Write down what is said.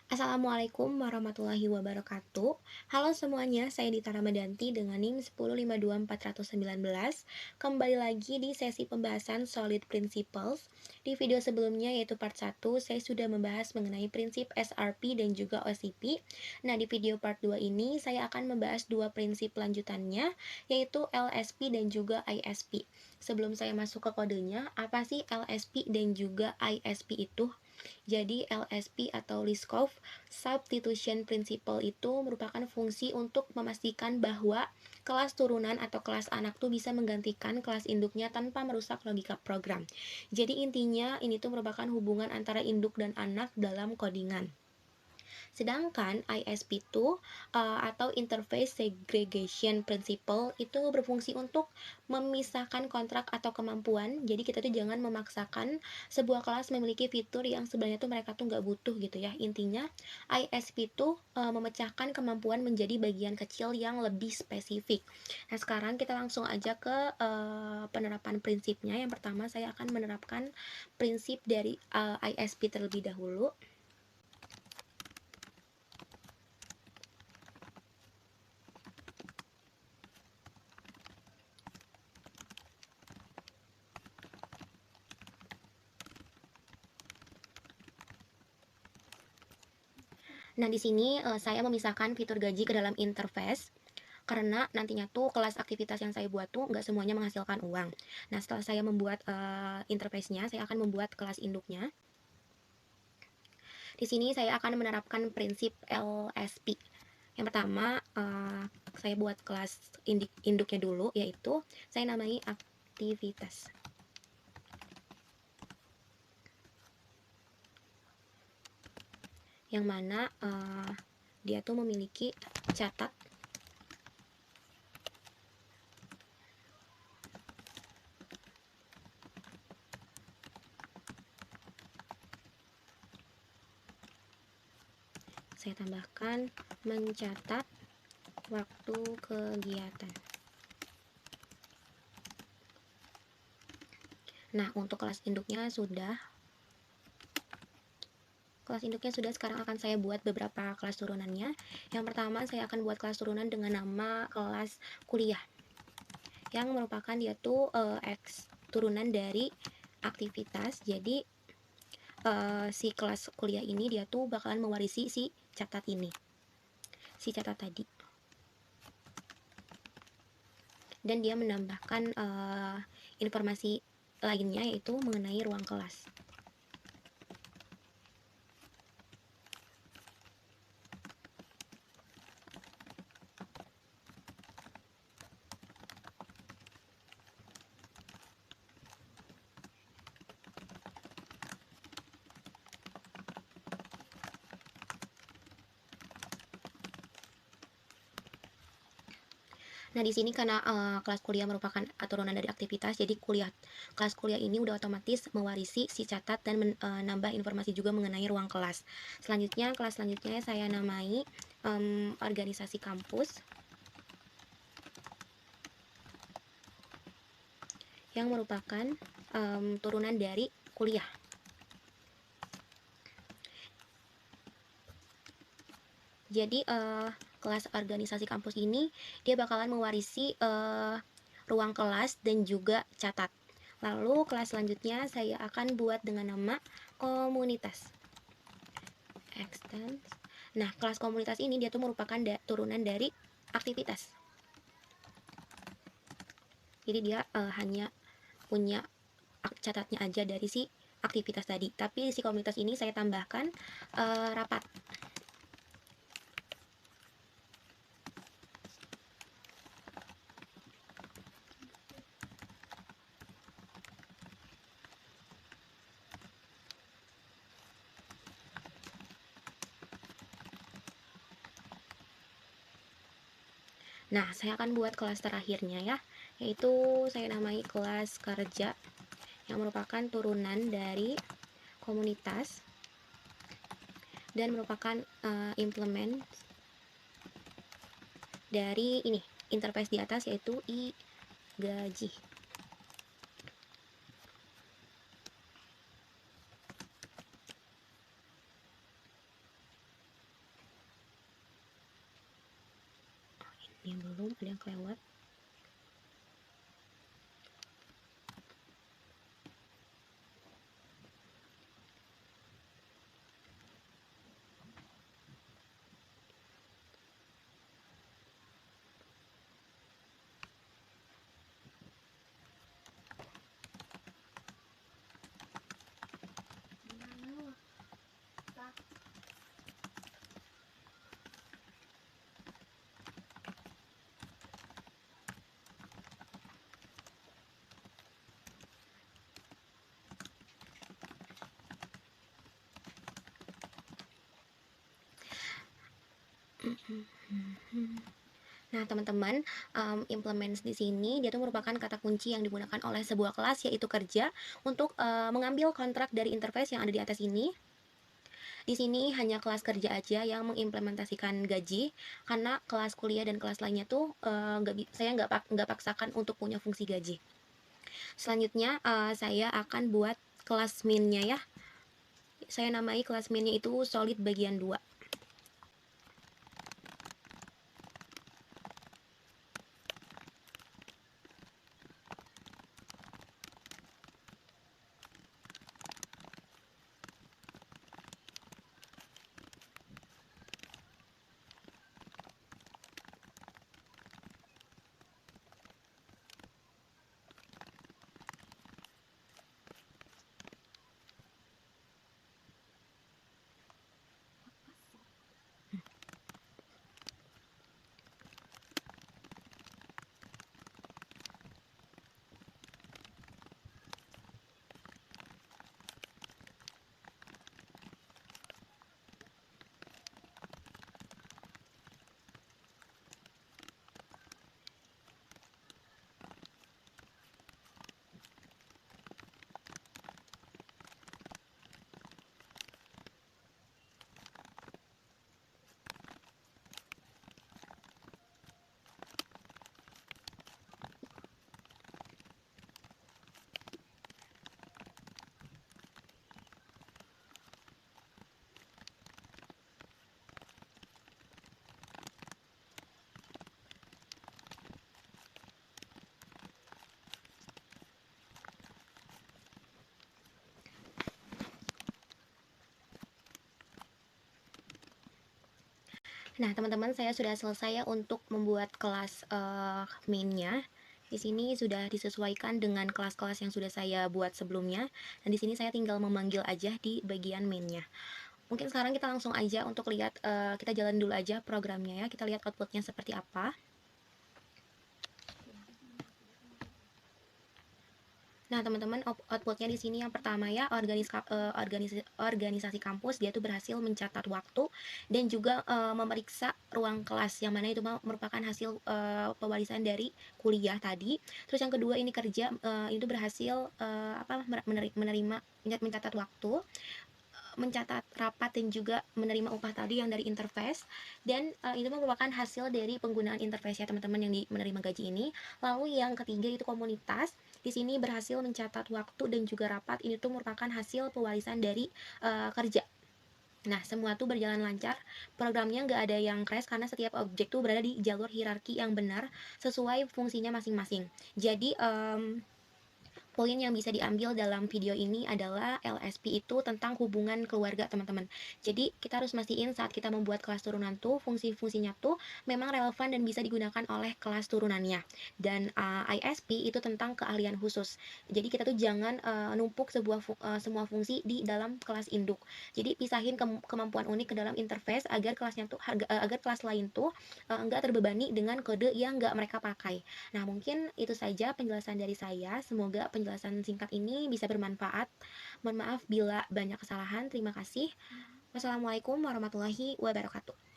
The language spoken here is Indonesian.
Assalamualaikum warahmatullahi wabarakatuh. Halo semuanya, saya Dita Ramadanti dengan NIM 1052419. Kembali lagi di sesi pembahasan Solid Principles. Di video sebelumnya yaitu part 1, saya sudah membahas mengenai prinsip SRP dan juga OCP. Nah, di video part 2 ini saya akan membahas dua prinsip lanjutannya, yaitu LSP dan juga ISP. Sebelum saya masuk ke kodenya, apa sih LSP dan juga ISP itu? Jadi LSP atau Liskov Substitution Principle itu merupakan fungsi untuk memastikan bahwa kelas turunan atau kelas anak tuh bisa menggantikan kelas induknya tanpa merusak logika program. Jadi intinya ini tuh merupakan hubungan antara induk dan anak dalam codingan. Sedangkan ISP itu atau Interface Segregation Principle itu berfungsi untuk memisahkan kontrak atau kemampuan. Jadi kita tuh jangan memaksakan sebuah kelas memiliki fitur yang sebenarnya tuh mereka tuh nggak butuh gitu ya. Intinya ISP itu memecahkan kemampuan menjadi bagian kecil yang lebih spesifik. Nah sekarang kita langsung aja ke penerapan prinsipnya. Yang pertama saya akan menerapkan prinsip dari ISP terlebih dahulu. Nah, di sini saya memisahkan fitur gaji ke dalam interface karena nantinya tuh kelas aktivitas yang saya buat tuh nggak semuanya menghasilkan uang. Nah, setelah saya membuat interface-nya, saya akan membuat kelas induknya. Di sini saya akan menerapkan prinsip LSP. Yang pertama, saya buat kelas induknya dulu, yaitu saya namai aktivitas. Yang mana dia tuh memiliki catat saya tambahkan mencatat waktu kegiatan. Nah, untuk kelas induknya sudah. Sekarang akan saya buat beberapa kelas turunannya. Yang pertama, saya akan buat kelas turunan dengan nama kelas kuliah. Yang merupakan dia tuh turunan dari aktivitas. Jadi si kelas kuliah ini dia tuh bakalan mewarisi si catat ini. Si catat tadi. Dan dia menambahkan informasi lainnya yaitu mengenai ruang kelas. Nah, di sini karena kelas kuliah merupakan turunan dari aktivitas, jadi kelas kuliah ini udah otomatis mewarisi si catat dan menambah informasi juga mengenai ruang kelas. Kelas selanjutnya saya namai organisasi kampus. Yang merupakan turunan dari kuliah. Jadi kelas organisasi kampus ini dia bakalan mewarisi ruang kelas dan juga catat. Lalu kelas selanjutnya saya akan buat dengan nama komunitas. Extend. Nah, kelas komunitas ini dia tuh merupakan turunan dari aktivitas. Jadi dia hanya punya catatnya aja dari si aktivitas tadi. Tapi si komunitas ini saya tambahkan rapat. Nah, saya akan buat kelas terakhirnya ya, yaitu saya namai kelas kerja yang merupakan turunan dari komunitas dan merupakan implement dari ini interface di atas yaitu gaji. yang belum, ada yang kelewat. Nah, teman-teman, implements di sini dia tuh merupakan kata kunci yang digunakan oleh sebuah kelas, yaitu kerja, untuk mengambil kontrak dari interface yang ada di atas ini. Di sini hanya kelas kerja aja yang mengimplementasikan gaji, karena kelas kuliah dan kelas lainnya tuh saya nggak paksakan untuk punya fungsi gaji. Selanjutnya saya akan buat kelas min-nya ya. Saya namai kelas min-nya itu solid bagian 2. Nah, teman-teman, saya sudah selesai ya untuk membuat kelas main-nya. Di sini sudah disesuaikan dengan kelas-kelas yang sudah saya buat sebelumnya. Dan di sini saya tinggal memanggil aja di bagian main-nya. Mungkin sekarang kita langsung aja untuk lihat, kita jalan dulu aja programnya ya. Kita lihat outputnya seperti apa. Nah, teman-teman, outputnya di sini yang pertama ya, organisasi kampus dia tuh berhasil mencatat waktu dan juga memeriksa ruang kelas, yang mana itu merupakan hasil pewarisan dari kuliah tadi. Terus yang kedua ini kerja, itu berhasil menerima mencatat waktu, mencatat rapat, dan juga menerima upah tadi yang dari interface. Dan itu merupakan hasil dari penggunaan interface ya teman-teman yang menerima gaji ini. Lalu yang ketiga itu komunitas. Di sini berhasil mencatat waktu dan juga rapat. Ini tuh merupakan hasil pewarisan dari kerja. Nah, semua tuh berjalan lancar. Programnya nggak ada yang crash karena setiap objek tuh berada di jalur hierarki yang benar sesuai fungsinya masing-masing. Jadi poin yang bisa diambil dalam video ini adalah LSP itu tentang hubungan keluarga, teman-teman. Jadi kita harus mastiin saat kita membuat kelas turunan tuh fungsi-fungsinya tuh memang relevan dan bisa digunakan oleh kelas turunannya. Dan ISP itu tentang keahlian khusus. Jadi kita tuh jangan numpuk semua fungsi di dalam kelas induk. Jadi pisahin kemampuan unik ke dalam interface agar agar kelas lain tuh nggak terbebani dengan kode yang nggak mereka pakai. Nah, mungkin itu saja penjelasan dari saya. Semoga penjelasan singkat ini bisa bermanfaat. Mohon maaf bila banyak kesalahan. Terima kasih. Wassalamualaikum warahmatullahi wabarakatuh.